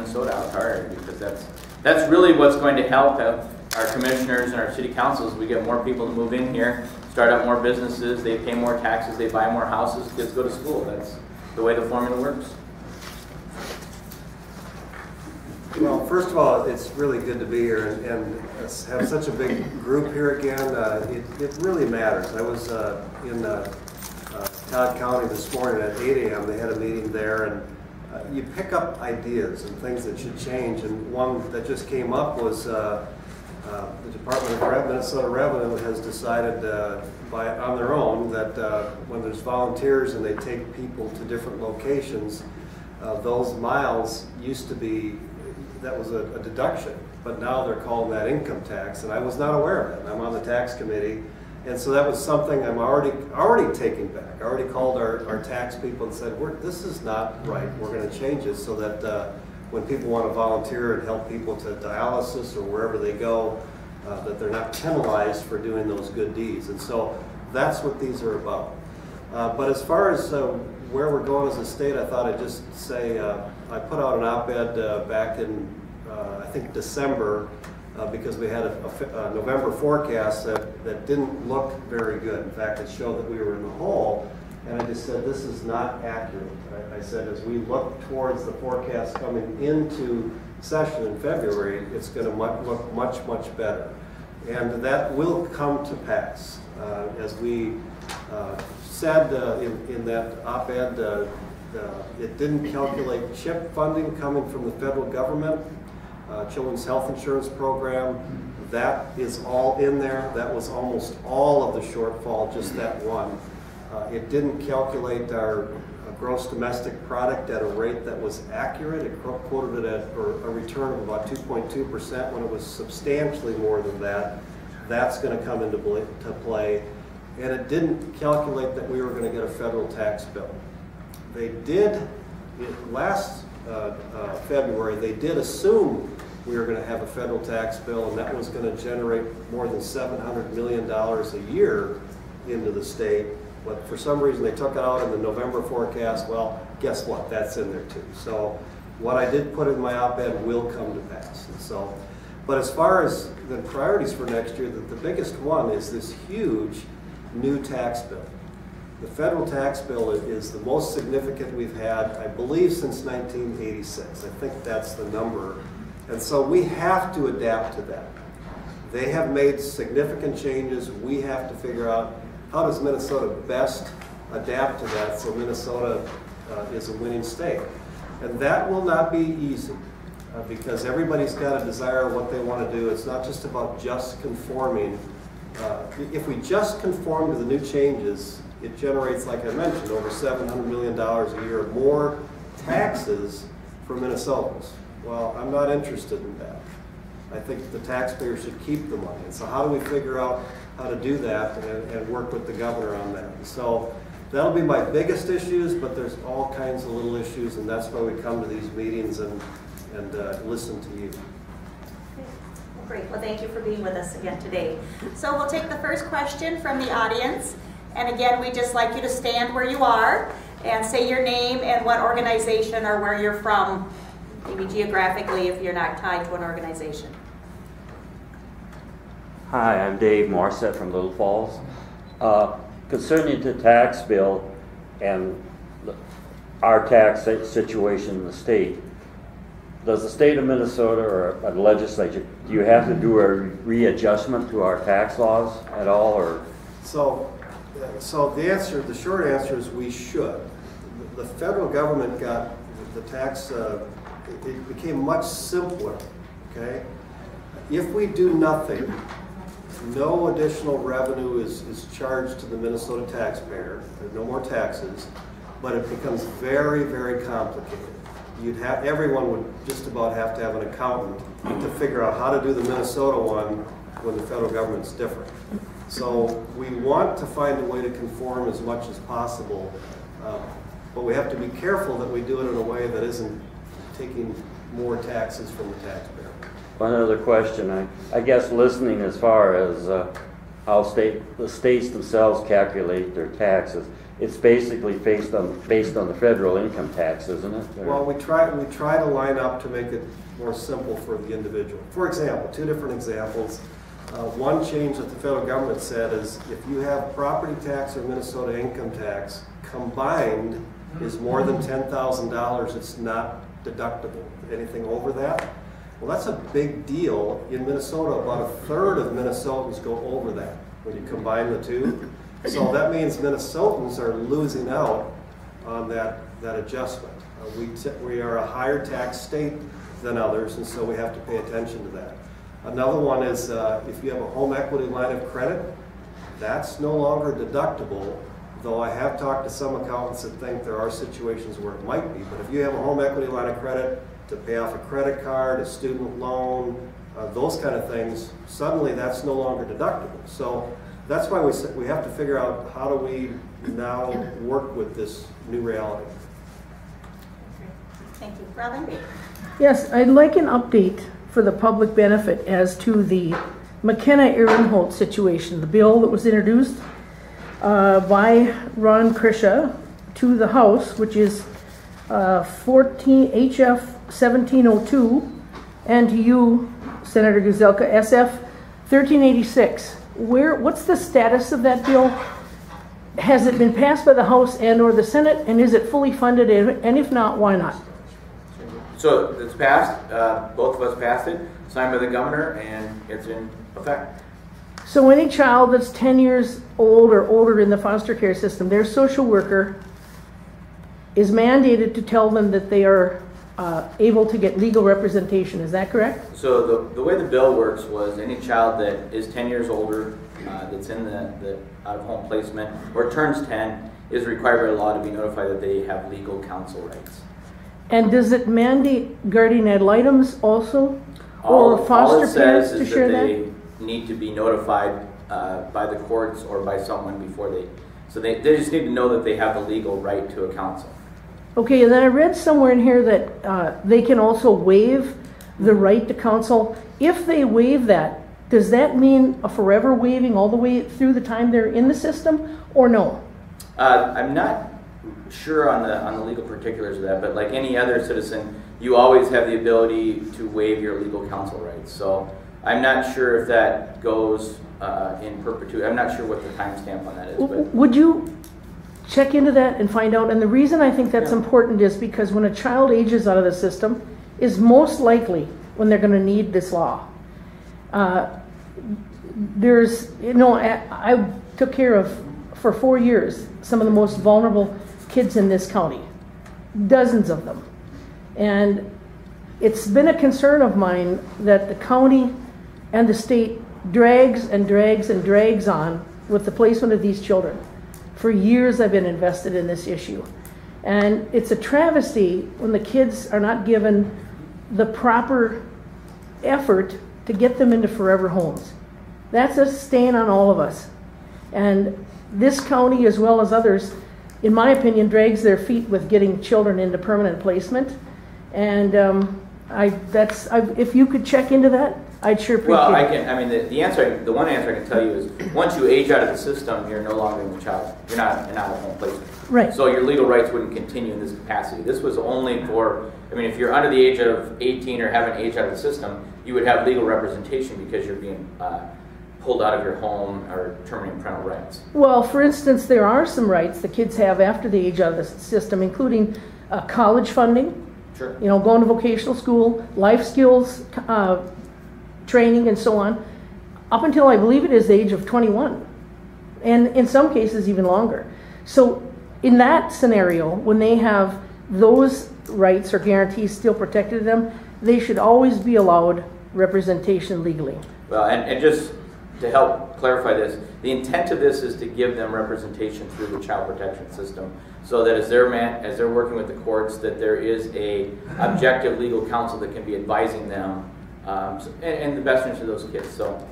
Minnesota out hard, because that's really what's going to help our commissioners and our city councils. We get more people to move in here, start up more businesses, they pay more taxes, they buy more houses, kids go to school. That's the way the formula works. Well, first of all, it's really good to be here and have such a big group here again. It really matters. I was in Todd County this morning at 8 a.m. They had a meeting there, and you pick up ideas and things that should change. And one that just came up was the Department of Minnesota Revenue has decided on their own that when there's volunteers and they take people to different locations, those miles used to be, that was a deduction, but now they're calling that income tax, and I was not aware of it. I'm on the tax committee, and so that was something I'm already taking back. I already called our tax people and said, this is not right. We're going to change it so that when people want to volunteer and help people to dialysis or wherever they go, that they're not penalized for doing those good deeds. And so that's what these are about. But as far as where we're going as a state, I thought I'd just say I put out an op-ed back in I think December because we had a November forecast that didn't look very good. In fact, it showed that we were in the hole, and I just said this is not accurate. I said as we look towards the forecast coming into session in February, it's going to look much, much better. And that will come to pass. As we said in that op-ed, it didn't calculate CHIP funding coming from the federal government, Children's Health Insurance Program. That is all in there. That was almost all of the shortfall, just that one. It didn't calculate our gross domestic product at a rate that was accurate. It quoted it at a return of about 2.2% when it was substantially more than that. That's going to come into play. And it didn't calculate that we were going to get a federal tax bill. They did, last February, they did assume we were going to have a federal tax bill, and that was going to generate more than $700 million a year into the state. But for some reason they took it out in the November forecast. Well, guess what? That's in there too. So what I did put in my op-ed will come to pass. And so, but as far as the priorities for next year, the biggest one is this huge new tax bill. The federal tax bill is the most significant we've had, I believe, since 1986. I think that's the number. And so we have to adapt to that. They have made significant changes. We have to figure out how does Minnesota best adapt to that so Minnesota is a winning state. And that will not be easy because everybody's got a desire of what they want to do. It's not just about just conforming. If we just conform to the new changes, it generates, like I mentioned, over $700 million a year more taxes for Minnesotans. Well, I'm not interested in that. I think the taxpayer should keep the money. And so how do we figure out how to do that and work with the governor on that? And so that'll be my biggest issues, but there's all kinds of little issues, and that's why we come to these meetings and listen to you. Well, great. Well, thank you for being with us again today. So we'll take the first question from the audience. And again, we'd just like you to stand where you are and say your name and what organization or where you're from, maybe geographically if you're not tied to an organization. Hi, I'm Dave Morset from Little Falls. Concerning the tax bill and our tax situation in the state, does the state of Minnesota or a legislature, do you have to do a readjustment to our tax laws at all? Or So the short answer is we should. The federal government got the tax, it became much simpler, okay? If we do nothing, no additional revenue is charged to the Minnesota taxpayer. There's no more taxes, but it becomes very, very complicated. Everyone would just about have to have an accountant to figure out how to do the Minnesota one when the federal government's different. So we want to find a way to conform as much as possible, but we have to be careful that we do it in a way that isn't taking more taxes from the taxpayer. One other question, I guess listening as far as how the states themselves calculate their taxes. It's basically based on the federal income tax, isn't it? Well, we try to line up to make it more simple for the individual. For example, two different examples. One change that the federal government said is if you have property tax or Minnesota income tax combined is more than $10,000, it's not deductible. Anything over that? Well, that's a big deal. In Minnesota, about 1/3 of Minnesotans go over that when you combine the two. So that means Minnesotans are losing out on that adjustment. We are a higher tax state than others, and so we have to pay attention to that. Another one is if you have a home equity line of credit, that's no longer deductible, though I have talked to some accountants that think there are situations where it might be. But if you have a home equity line of credit to pay off a credit card, a student loan, those kind of things, suddenly that's no longer deductible. So that's why we have to figure out how do we now work with this new reality. Thank you. Robin? Yes, I'd like an update for the public benefit as to the McKenna-Ehrenholt situation, the bill that was introduced by Ron Kresha to the House, which is 14 HF 1702, and to you, Senator Gazelka, SF 1386. What's the status of that bill? Has it been passed by the House and or the Senate, and is it fully funded, and if not, why not? So it's passed, both of us passed it, signed by the governor, and it's in effect. So any child that's 10 years old or older in the foster care system, their social worker is mandated to tell them that they are able to get legal representation. Is that correct? So the way the bill works was any child that is 10 years older, that's in the out-of-home placement, or turns 10, is required by law to be notified that they have legal counsel rights. And does it mandate guardian ad litems also? All foster it parents says to is share that that? they need to be notified by the courts or by someone before so they just need to know that they have the legal right to a counsel. Okay, and then I read somewhere in here that they can also waive the right to counsel. If they waive that, does that mean a forever waiving all the way through the time they're in the system, or no? I'm not sure on the legal particulars of that, but like any other citizen, you always have the ability to waive your legal counsel rights. So I'm not sure if that goes in perpetuity. I'm not sure what the timestamp on that is. But would you check into that and find out? And the reason I think that's important is because when a child ages out of the system is most likely when they're going to need this law. I took care of, for 4 years, some of the most vulnerable kids in this county, dozens of them. And it's been a concern of mine that the county and the state drags and drags and drags on with the placement of these children. For years I've been invested in this issue. And it's a travesty when the kids are not given the proper effort to get them into forever homes. That's a stain on all of us. And this county, as well as others, in my opinion, drags their feet with getting children into permanent placement. And if you could check into that, I'd sure appreciate it. Well, the one answer I can tell you is once you age out of the system, you're no longer in the child. You're not in out-of-home placement. Right. So your legal rights wouldn't continue in this capacity. This was only for, if you're under the age of 18 or haven't aged out of the system, you would have legal representation because you're being pulled out of your home or terminating parental rights. Well, for instance, there are some rights the kids have after they age out of the system, including college funding, Sure. Going to vocational school, life skills training, and so on, up until I believe it is the age of 21, and in some cases even longer. So in that scenario, when they have those rights or guarantees still protected to them, they should always be allowed representation legally. Well, and just to help clarify this, the intent of this is to give them representation through the child protection system, so that as they're working with the courts, that there is a objective legal counsel that can be advising them and the best interest of those kids. So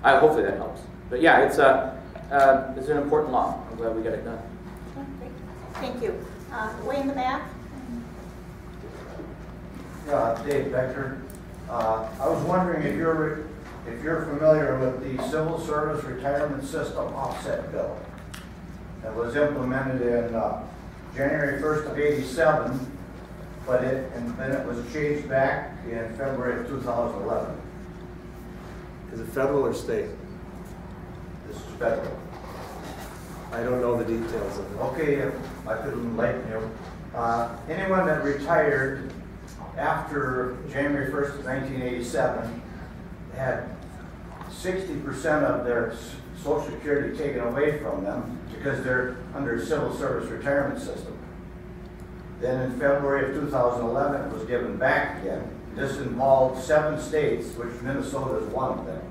hopefully that helps. But yeah, it's an important law. I'm glad we got it done. Great. Thank you. Way in the back. Dave Becker. I was wondering if you're if you're familiar with the Civil Service Retirement System offset bill that was implemented in January 1st of '87, and then it was changed back in February of 2011. Is it federal or state? This is federal. I don't know the details of it. Okay, if I could enlighten you. Anyone that retired after January 1st of 1987 had 60% of their Social Security taken away from them because they're under a civil service retirement system. Then in February of 2011, it was given back again. This involved 7 states, which Minnesota is one of them.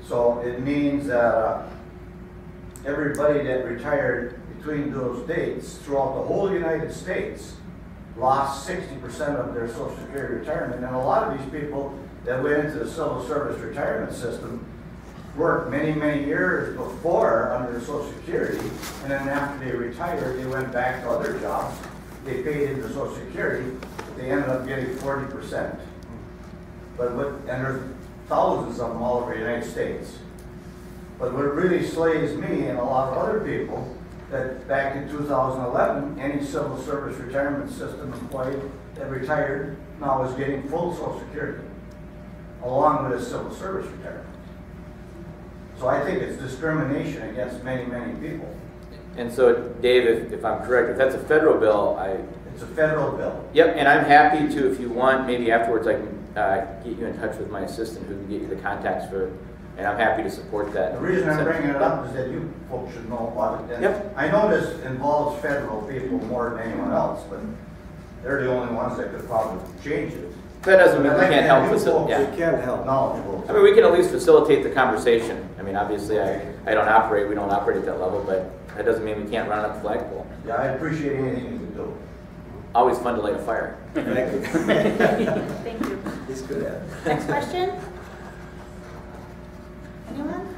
So it means that everybody that retired between those dates throughout the whole United States lost 60% of their Social Security retirement. And a lot of these people that went into the civil service retirement system worked many, many years before under Social Security, and then after they retired, they went back to other jobs. They paid into Social Security, but they ended up getting 40%. And there's thousands of them all over the United States. But what really slays me and a lot of other people, that back in 2011, any civil service retirement system employee that retired now is getting full Social Security, along with a civil service retirement. So I think it's discrimination against many, many people. And so, Dave, if I'm correct, if that's a federal bill, It's a federal bill. Yep, and I'm happy to, if you want, maybe afterwards I can get you in touch with my assistant who can get you the contacts for, and I'm happy to support that. The reason I'm bringing it up is that you folks should know about it. And yep. I know this involves federal people more than anyone else, but they're the only ones that could probably change it. That doesn't mean we can't help facilitate. Yeah. We can help. Knowledgeable. I mean, we can at least facilitate the conversation. I mean, obviously, we don't operate at that level, but that doesn't mean we can't run up the flagpole. Yeah, I appreciate anything you can do. Always fun to light a fire. Thank you. Thank you. He's good at it. Next question? Anyone?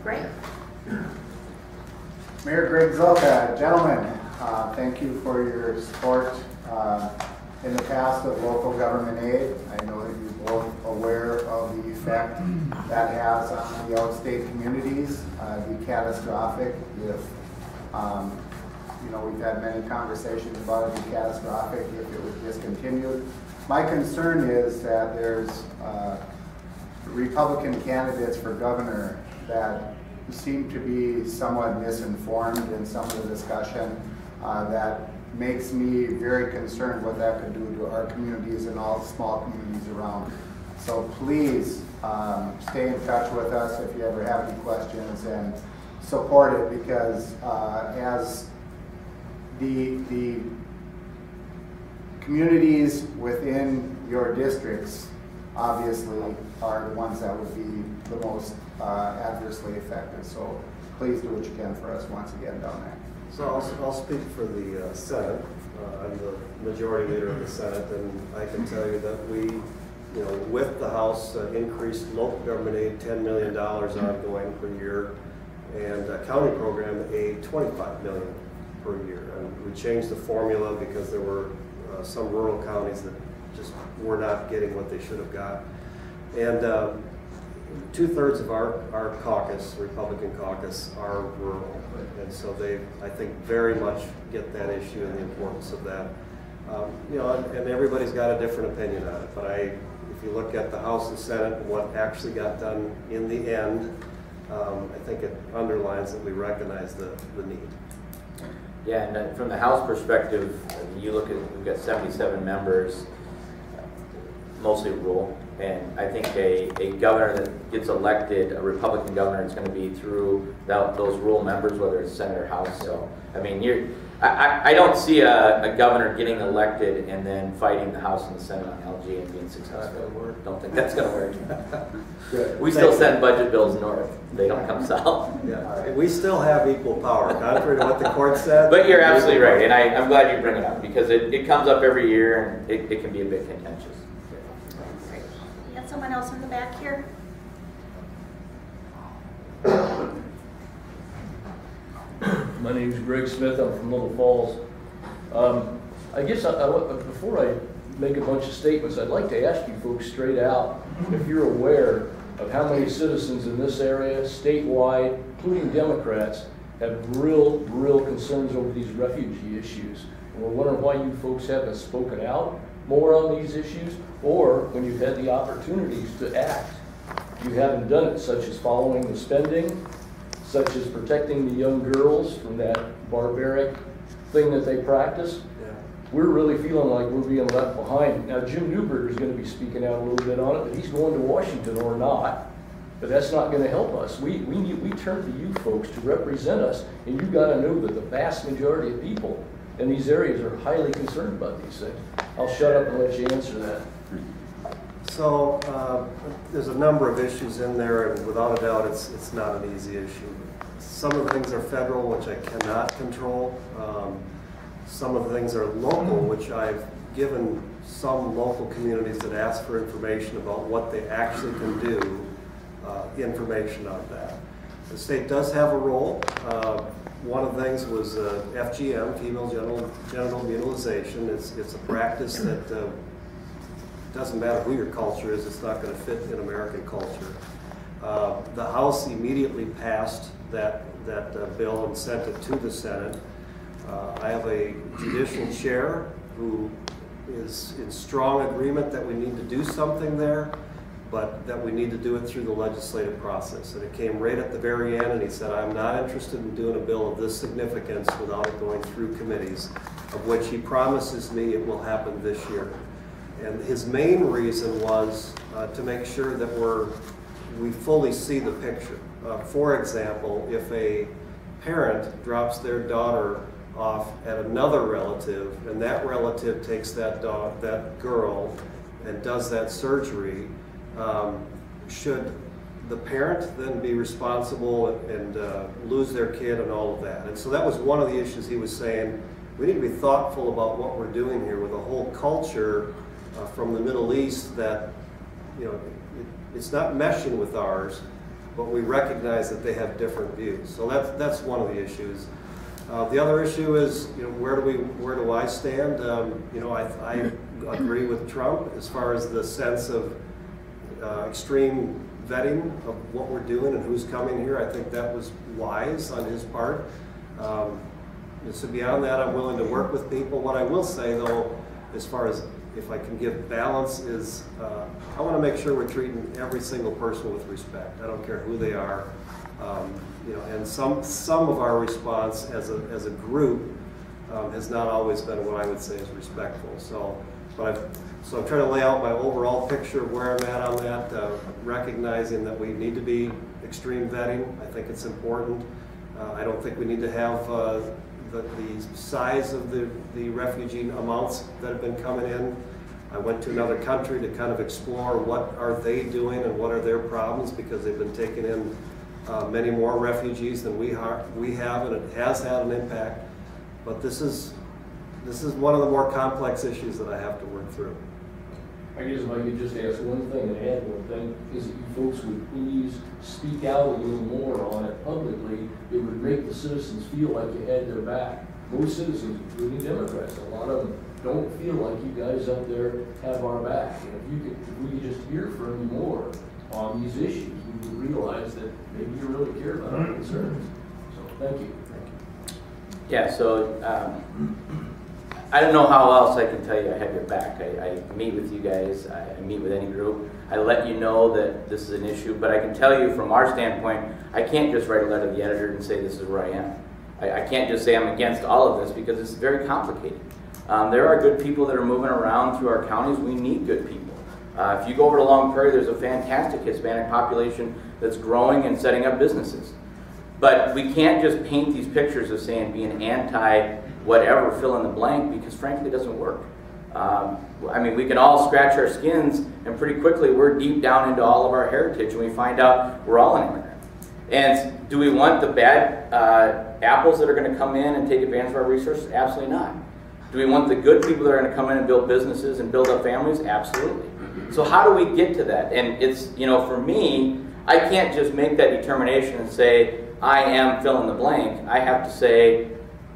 Great. Mayor Gazelka, gentlemen, thank you for your support in the past of local government aid. I know that you're both aware of the effect that has on the outstate communities. It'd be catastrophic if, we've had many conversations about it, it'd be catastrophic if it was discontinued. My concern is that there's Republican candidates for governor that seem to be somewhat misinformed in some of the discussion that makes me very concerned what that could do to our communities and all the small communities around. So please stay in touch with us if you ever have any questions and support it, because as the communities within your districts obviously are the ones that would be the most adversely affected. So please do what you can for us once again down there. So I'll speak for the Senate. I'm the majority leader of the Senate, and I can tell you that we, with the House, increased local government aid $10 million ongoing per year, and county program aid $25 million per year. And we changed the formula because there were some rural counties that just were not getting what they should have got. And 2/3 of our caucus, Republican caucus, are rural. And so they, I think, very much get that issue and the importance of that. And everybody's got a different opinion on it. But if you look at the House and Senate and what actually got done in the end, I think it underlines that we recognize the need. Yeah, and from the House perspective, you look at, we've got 77 members, mostly rural, and I think a governor that gets elected, a Republican governor, is going to be through those rural members, whether it's Senate or House. So, I mean, I don't see a governor getting elected and then fighting the House and the Senate on LG and being successful. Don't think that's going to work. Good. We still send budget bills north. They don't come south. Yeah, we still have equal power, contrary to what the court said. But you're absolutely right, and I'm glad you bring it up, because it comes up every year, and it can be a bit contentious. Great. You got someone else in the back here? My name is Greg Smith. I'm from Little Falls. I guess before I make a bunch of statements. I'd like to ask you folks straight out if you're aware of how many citizens in this area, statewide, including Democrats, have real concerns over these refugee issues. And we're wondering why you folks haven't spoken out more on these issues, or when you've had the opportunities to act, you haven't done it, such as following the spending, such as protecting the young girls from that barbaric thing that they practice. Yeah. We're really feeling like we're being left behind. Now, Jim Newberger is going to be speaking out a little bit on it, but he's going to Washington or not. But that's not going to help us. We turn to you folks to represent us, and you've got to know that the vast majority of people in these areas are highly concerned about these things. I'll shut up and let you answer that. So there's a number of issues in there, and without a doubt, it's not an easy issue. Some of the things are federal, which I cannot control. Some of the things are local, which I've given some local communities that ask for information about what they actually can do, information on that. The state does have a role. One of the things was FGM, female genital mutilization. It's a practice that doesn't matter who your culture is, it's not going to fit in American culture. The House immediately passed that bill and sent it to the Senate. I have a judicial chair who is in strong agreement that we need to do something there, but that we need to do it through the legislative process. And it came right at the very end, and he said, I'm not interested in doing a bill of this significance without it going through committees, of which he promises me it will happen this year. And his main reason was to make sure that we fully see the picture. For example, if a parent drops their daughter off at another relative, and that relative takes that girl and does that surgery, should the parent then be responsible and lose their kid and all of that? And so that was one of the issues he was saying. We need to be thoughtful about what we're doing here with a whole culture from the Middle East that, it's not meshing with ours, but we recognize that they have different views. So that's one of the issues. The other issue is, where do I stand? I agree with Trump as far as the sense of extreme vetting of what we're doing and who's coming here. I think that was wise on his part. So beyond that, I'm willing to work with people. What I will say, though, as far as if I can give balance, is I want to make sure we're treating every single person with respect. I don't care who they are. And some of our response as a group has not always been what I would say is respectful. So I'm trying to lay out my overall picture of where I'm at on that, recognizing that we need to be extreme vetting. I think it's important. I don't think we need to have the size of the refugee amounts that have been coming in. I went to another country to kind of explore what are they doing and what are their problems, because they've been taking in many more refugees than we have, and it has had an impact. But this is one of the more complex issues that I have to work through. I guess if I could just ask one thing and add one thing, is that you folks would please speak out a little more on it publicly. It would make the citizens feel like you had their back. Most citizens, including Democrats, a lot of them don't feel like you guys up there have our back. And if we could just hear from you more on these issues, we would realize that maybe you really care about our concerns. So thank you. Yeah, so I don't know how else I can tell you I have your back. I meet with you guys, I meet with any group. I let you know that this is an issue, but I can tell you from our standpoint, I can't just write a letter to the editor and say this is where I am. I can't just say I'm against all of this, because it's very complicated. There are good people that are moving around through our counties. We need good people. If you go over to Long Prairie, there's a fantastic Hispanic population that's growing and setting up businesses. But we can't just paint these pictures of saying being anti-whatever, fill in the blank, because frankly it doesn't work. I mean, we can all scratch our skins, and pretty quickly we're deep down into all of our heritage, and we find out we're all an immigrant. And do we want the bad apples that are going to come in and take advantage of our resources? Absolutely not. Do we want the good people that are going to come in and build businesses and build up families? Absolutely. So how do we get to that? And it's, for me, I can't just make that determination and say, I am fill in the blank. I have to say,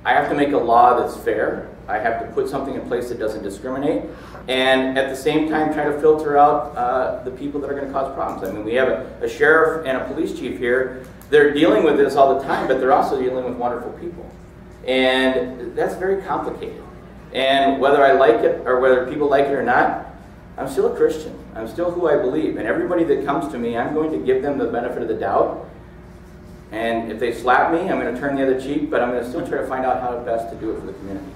I have to make a law that's fair. I have to put something in place that doesn't discriminate, and at the same time try to filter out the people that are going to cause problems. I mean, we have a sheriff and a police chief here. They're dealing with this all the time, but they're also dealing with wonderful people. And that's very complicated. And whether I like it or whether people like it or not, I'm still a Christian. I'm still who I believe. And everybody that comes to me, I'm going to give them the benefit of the doubt. And if they slap me, I'm going to turn the other cheek, but I'm going to still try to find out how best to do it for the community.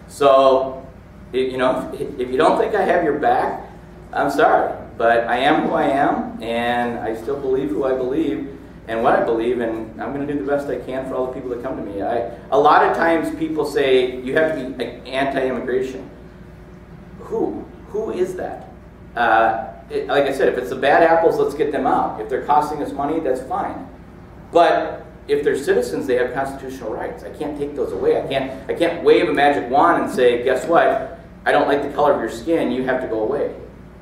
So, if you don't think I have your back, I'm sorry. But I am who I am, and I still believe who I believe and what I believe, and I'm going to do the best I can for all the people that come to me. A lot of times people say, you have to be anti-immigration. Who is that? Like I said, if it's the bad apples, let's get them out. If they're costing us money, that's fine. But if they're citizens, they have constitutional rights. I can't take those away. I can't wave a magic wand and say, guess what? I don't like the color of your skin, you have to go away.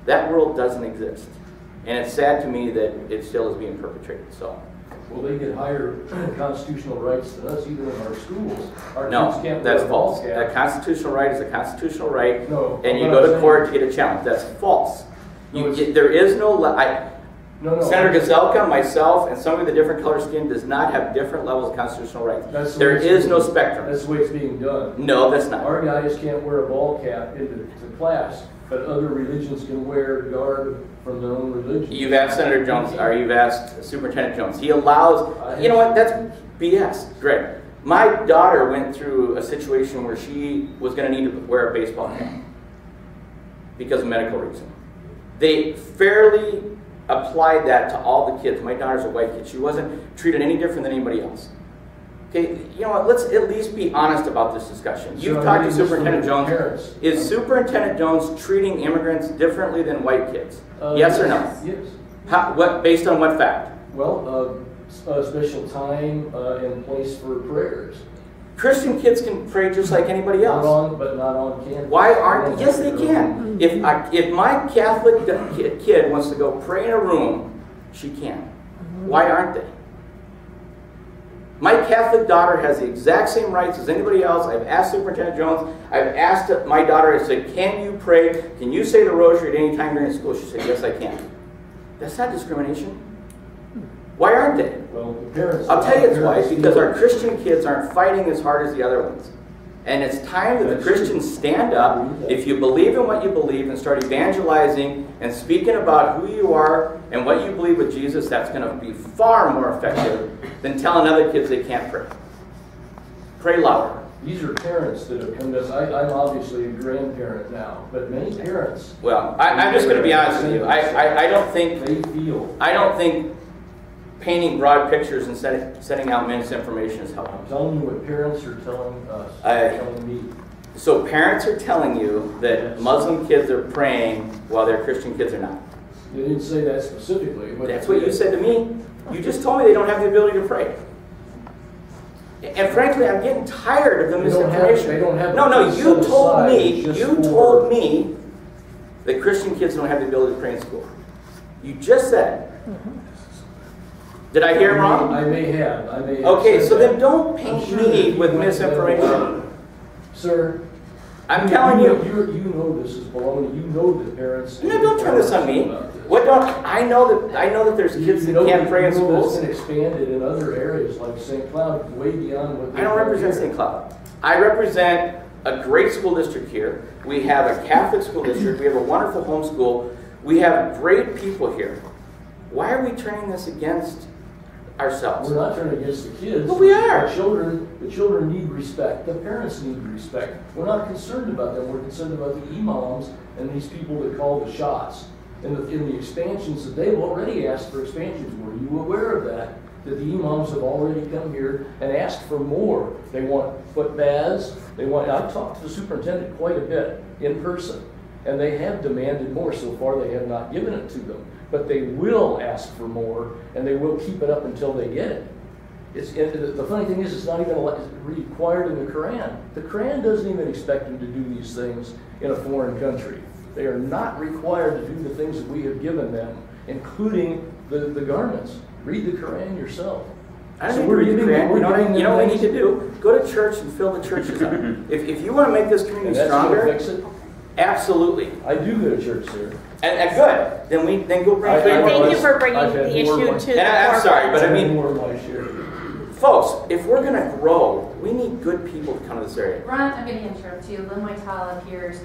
That world doesn't exist. And it's sad to me that it still is being perpetrated. So. Well, they get higher constitutional rights than us, even in our schools. Our No, kids can't that's wear a ball false. cap. A constitutional right is a constitutional right, No, and you but go I'm to court to saying- get a challenge. That's false. No, There is no... No, Senator Gazelka, myself, and some of the different color skin does not have different levels of constitutional rights. There is no spectrum. That's the way it's being done. No, that's not. Our guys can't wear a ball cap into class, but other religions can wear garb from their own religion. You've asked Senator Jones, or you've asked Superintendent Jones. He allows... You know what? That's BS, Greg. My daughter went through a situation where she was going to need to wear a baseball cap because of medical reason. They fairly applied that to all the kids. My daughter's a white kid. She wasn't treated any different than anybody else. Okay, you know what? Let's at least be honest about this discussion. You've talked to Superintendent Jones. Is Superintendent Jones treating immigrants differently than white kids? Yes or no? Yes. Based on what fact? Well, a special time and place for prayers. Christian kids can pray just like anybody else. But not on campus. Why aren't? Yes, they can. If my Catholic kid wants to go pray in a room, she can. Why aren't they? My Catholic daughter has the exact same rights as anybody else. I've asked Superintendent Jones. I've asked my daughter. I said, "Can you pray? Can you say the rosary at any time during school?" She said, "Yes, I can." That's not discrimination. Why aren't they? Well, the parents... I'll tell you it's why. Because our Christian kids aren't fighting as hard as the other ones. And it's time that the Christians stand up. If you believe in what you believe and start evangelizing and speaking about who you are and what you believe with Jesus, that's going to be far more effective than telling other kids they can't pray. Pray louder. These are parents that have come to us. I'm obviously a grandparent now, but many parents... Well, I'm just going to be honest with you. I don't think... They feel... I don't think painting broad pictures and setting out misinformation is helpful. I'm telling you what parents are telling us, telling me. So parents are telling you that Yes. Muslim kids are praying while their Christian kids are not. They didn't say that specifically. But That's what you said to me. You just told me they don't have the ability to pray. And frankly, I'm getting tired of the misinformation. They don't have No, set you told aside me, just you for- told me that Christian kids don't have the ability to pray in school. You just said. Did I hear wrong? I may have. Okay, said so that. then don't I'm paint sure me that with you went to that misinformation. one. Sir, I'm telling you. You know this is baloney. You know that parents... No, don't turn this on me. What don't I know that there's kids that can't pray in schools. It's been expanded in other areas like St. Cloud, way beyond what... I don't represent St. Cloud. I represent a great school district here. We have a Catholic school district. We have a wonderful homeschool. We have great people here. Why are we turning this against ourselves? We're not turning against the kids. But we are. The children need respect. The parents need respect. We're not concerned about them. We're concerned about the imams and these people that call the shots. In the expansions that they've already asked for expansions. Were you aware of that? That the imams have already come here and asked for more. They want foot baths. I've talked to the superintendent quite a bit in person, and they have demanded more. So far, they have not given it to them. But they will ask for more, and they will keep it up until they get it. The funny thing is, it's not even required in the Quran. The Quran doesn't even expect them to do these things in a foreign country. They are not required to do the things that we have given them, including the garments. Read the Quran yourself. I don't So think we're we need to giving- create, we're giving you know what we them need to do? Go to church and fill the churches up. If you want to make this community And that's gonna stronger, fix it? absolutely. I do go to church there. And good, then go bring I- three I- more. Thank you for bringing I've had the more issue of to my- the And I'm sorry, forefront. but I mean, More of my share. folks, if we're gonna grow, we need good people to come to this area. Ron, I'm going to interrupt you. Lynn Whitehall appears.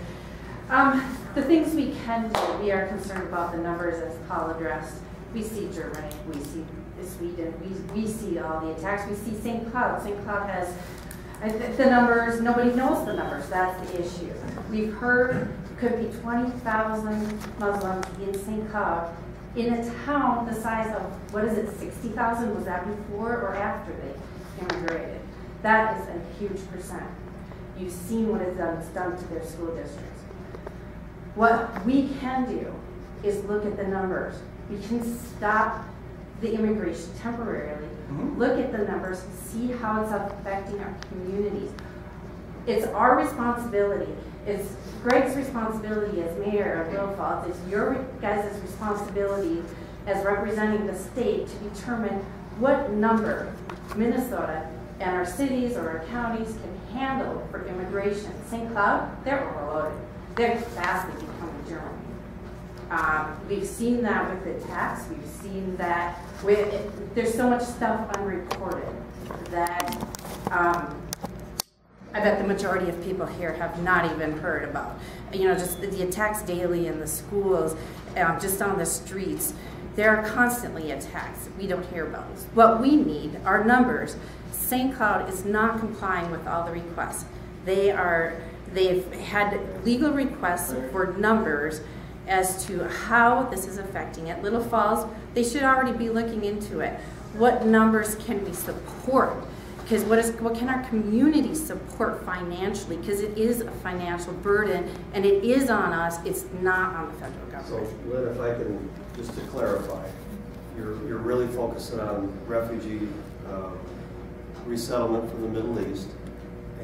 The things we can do, we are concerned about the numbers as Paul addressed. We see Germany, we see Sweden, we see all the attacks, we see St. Cloud. St. Cloud has the numbers, nobody knows the numbers, that's the issue. We've heard could be 20,000 Muslims in St. Cloud in a town the size of, what is it, 60,000? Was that before or after they immigrated? That is a huge percent. You've seen what it's done to their school districts. What we can do is look at the numbers. We can stop the immigration temporarily, look at the numbers, see how it's affecting our communities. It's our responsibility. It's Greg's responsibility as mayor of Little Falls. It's your guys' responsibility as representing the state to determine what number Minnesota and our cities or our counties can handle for immigration. St. Cloud, they're overloaded. They're fastly becoming Germany. We've seen that with the tax. We've seen that with, there's so much stuff unreported that I bet the majority of people here have not even heard about. You know, just the attacks daily in the schools, just on the streets. There are constantly attacks. We don't hear about this. What we need are numbers. St. Cloud is not complying with all the requests. They've had legal requests for numbers as to how this is affecting it. Little Falls, they should already be looking into it. What numbers can we support? Because what can our community support financially? Because it is a financial burden, and it is on us. It's not on the federal government. So, Lynn, if I can, just to clarify, you're really focusing on refugee resettlement from the Middle East,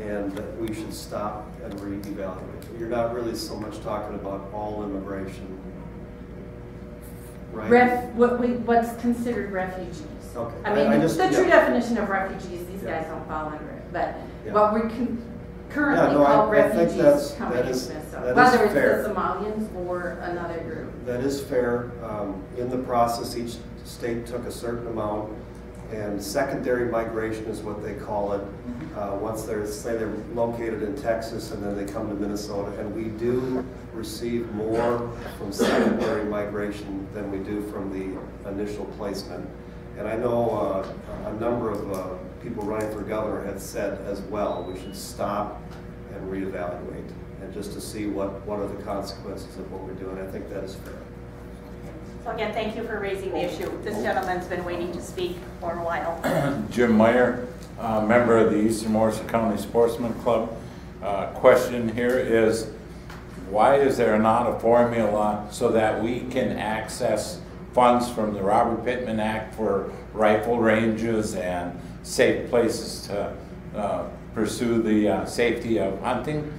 and that we should stop and reevaluate. You're not really so much talking about all immigration, right? What's considered refugees. Okay. I mean, I just, the true yeah. definition of refugees, these guys don't fall under it. But Yeah. what we can currently Yeah, no, call I think refugees coming that into is Minnesota, whether it's fair. the Somalians or another group. That is fair. In the process, each state took a certain amount, and secondary migration is what they call it. Once they're located in Texas and then they come to Minnesota, and we do receive more from secondary migration than we do from the initial placement. And I know a number of people running for governor have said as well, we should stop and reevaluate, and just to see what are the consequences of what we're doing. I think that is fair. So again, thank you for raising the issue. This gentleman's been waiting to speak for a while. Jim Meyer, member of the Eastern Morrison County Sportsman Club. Question here is, why is there not a formula so that we can access funds from the Robert Pittman Act for rifle ranges and safe places to pursue the safety of hunting?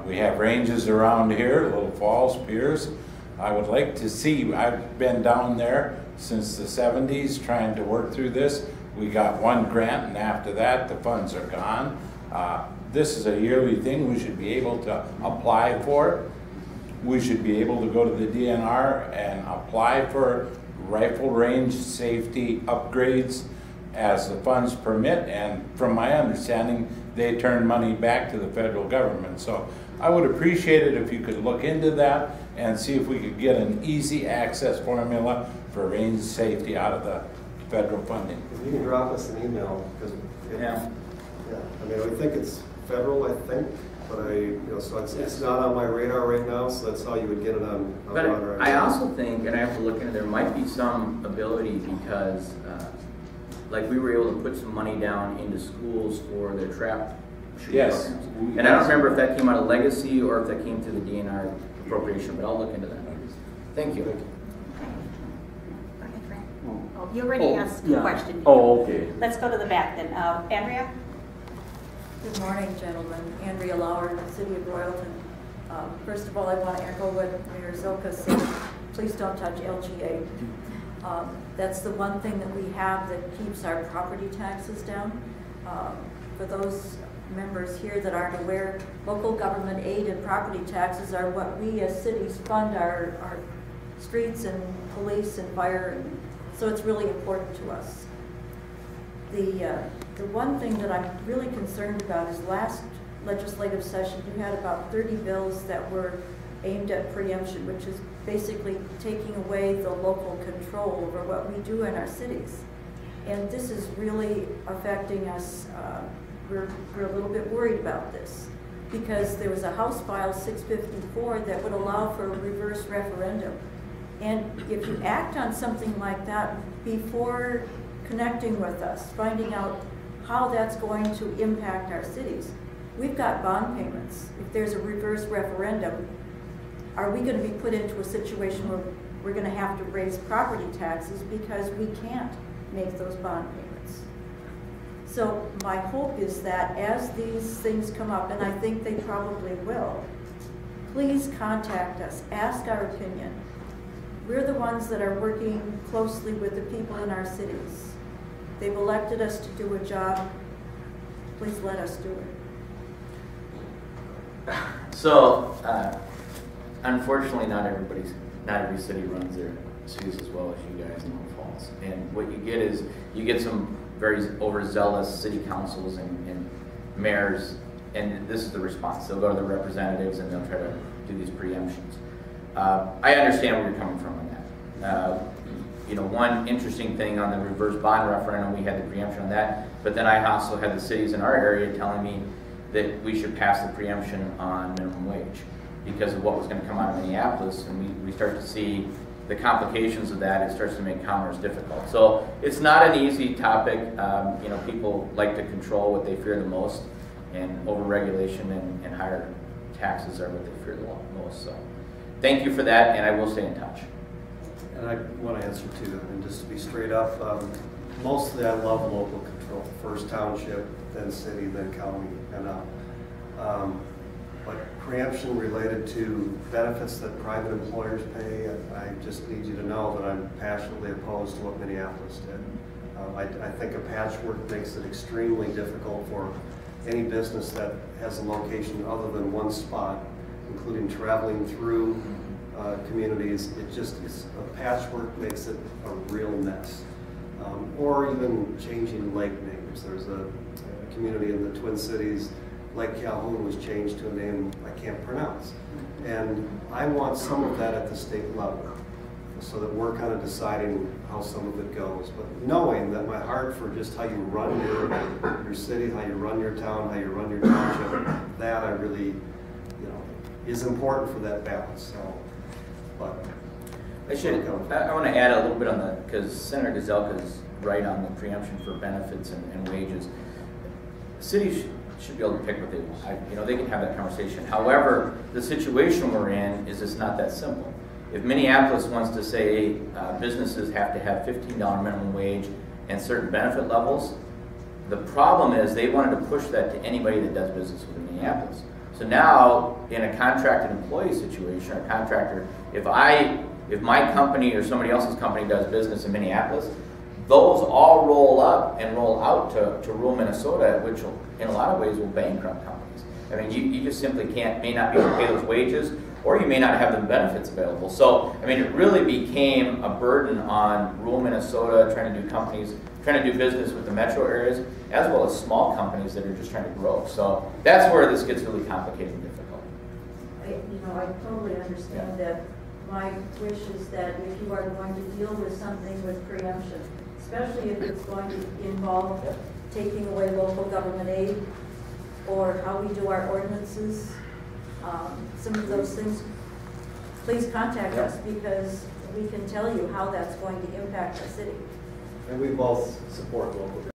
We have ranges around here, Little Falls, Pierce. I would like to see, I've been down there since the 70s trying to work through this. We got one grant, and after that the funds are gone. This is a yearly thing. We should be able to apply for it. We should be able to go to the DNR and apply for rifle range safety upgrades as the funds permit, and from my understanding they turn money back to the federal government. So I would appreciate it if you could look into that and see if we could get an easy access formula for range safety out of the federal funding. If you can drop us an email, because Yeah. I mean, I think it's federal, I think, but so it's not on my radar right now, so that's how you would get it on But radar. I also think, and I have to look into, there might be some ability because, like we were able to put some money down into schools for their trap shooting Yes. programs. And I don't remember if that came out of legacy or if that came through the DNR appropriation, but I'll look into that. Thank you. Oh, you already asked a question. Oh, okay. Let's go to the back then. Andrea? Good morning, gentlemen. Andrea Lauer, the City of Royalton. First of all, I want to echo what Mayor Gazelka said. Please don't touch LGA. That's the one thing that we have that keeps our property taxes down. For those members here that aren't aware, local government aid and property taxes are what we as cities fund our streets and police and fire, and so it's really important to us. The one thing that I'm really concerned about is last legislative session you had about 30 bills that were aimed at preemption, which is basically taking away the local control over what we do in our cities. And this is really affecting us. We're a little bit worried about this because there was a House File 654 that would allow for a reverse referendum. And if you act on something like that before connecting with us, finding out how that's going to impact our cities, we've got bond payments. If there's a reverse referendum, are we going to be put into a situation where we're going to have to raise property taxes because we can't make those bond payments? So my hope is that as these things come up, and I think they probably will, please contact us, ask our opinion. We're the ones that are working closely with the people in our cities. They've elected us to do a job. Please let us do it. So, unfortunately, not every city runs their cities as well as you guys in Little Falls. And what you get is, you get some very overzealous city councils and mayors, and this is the response. They'll go to the representatives and they'll try to do these preemptions. I understand where you're coming from on that. You know, one interesting thing on the reverse bond referendum, we had the preemption on that, but then I also had the cities in our area telling me that we should pass the preemption on minimum wage because of what was going to come out of Minneapolis, and we start to see the complications of that. It starts to make commerce difficult. So it's not an easy topic. You know, people like to control what they fear the most, and overregulation and higher taxes are what they fear the most. So thank you for that, and I will stay in touch. And I want to answer too, and just to be straight up, mostly I love local control. First township, then city, then county, and up. But preemption related to benefits that private employers pay, I just need you to know that I'm passionately opposed to what Minneapolis did. I think a patchwork makes it extremely difficult for any business that has a location other than one spot, including traveling through communities. It just is a patchwork, makes it a real mess. Or even changing lake names. There's a community in the Twin Cities, Lake Calhoun was changed to a name I can't pronounce. And I want some of that at the state level so that we're kind of deciding how some of it goes. But knowing that my heart for just how you run your city, how you run your town, how you run your township, that I really, you know, is important for that balance. So, but I want to add a little bit on that, because Senator Gazelka is right on the preemption for benefits and wages. Cities should be able to pick what they want. You know, they can have that conversation. However, the situation we're in is it's not that simple. If Minneapolis wants to say businesses have to have $15 minimum wage and certain benefit levels, the problem is they wanted to push that to anybody that does business within Minneapolis. So now, in a contracted employee situation, or contractor, if my company or somebody else's company does business in Minneapolis, those all roll up and roll out to rural Minnesota, which will, in a lot of ways, will bankrupt companies. I mean, you just simply may not be able to pay those wages, or you may not have the benefits available. So, I mean, it really became a burden on rural Minnesota trying to do business with the metro areas, as well as small companies that are just trying to grow. So that's where this gets really complicated and difficult. I totally understand that. My wish is that if you are going to deal with something with preemption, especially if it's going to involve taking away local government aid or how we do our ordinances, some of those things, please contact us because we can tell you how that's going to impact our city. And we both support local